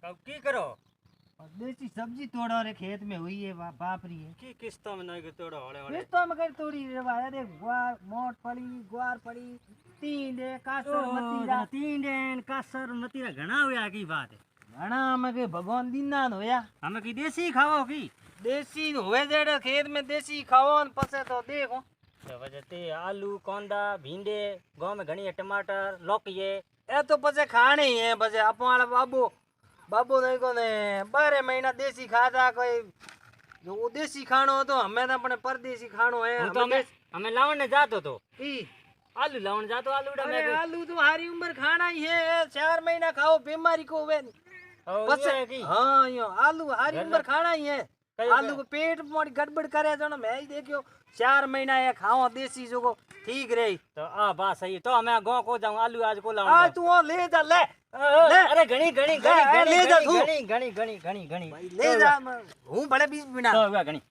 कब की करो और देसी सब्जी तोड़ो रे खेत में हुई है बाप री है की किस्तों में नहीं के तोड़ो हड़े हड़े किस्तों में कर तोड़ी रे भाई अरे ग्वार मोट पड़ी ग्वार पड़ी तींडे कासर मतीरा तीन कासर मतीरा घना हुआ की बात है घना में के भगवान दीना न होया हमें की देसी खाओ की देसी होवे जेड़े खेत में देसी खाओ न पसे तो देखो तो वजह ते आलू कोंदा भिंडे गांव में घनी है टमाटर लौकी है ए तो पसे खाने ही है पसे अपन वाला बाबू बाबू देखो ने 12 महीना देसी खाता कोई जो वो देसी खानो हो तो हमें तो अपने परदेसी खानो है तो हमें लावन ने जातो तो ई आलू लावन जातो आलू डा अरे में आलू तो हरी उम्र खाना ही है 4 महीना खाओ बीमारी को हुए पसे हाँ यो आलू हरी घर उम्र में- खाना ही है कई आलू को पेट मोड़ी गड़बड़ करे तो ना मैं ही देखियो 4 महीना ये खाओ देसी जो को ठीक रही तो आ बात सही तो मैं गांव को जाऊं आलू आज को लाऊं आज तू वो ले जा ले अरे घनी घनी ले जा तू। घनी घनी घनी घनी घनी ले जा हूँ बड़े बीच बिना तो हुआ घनी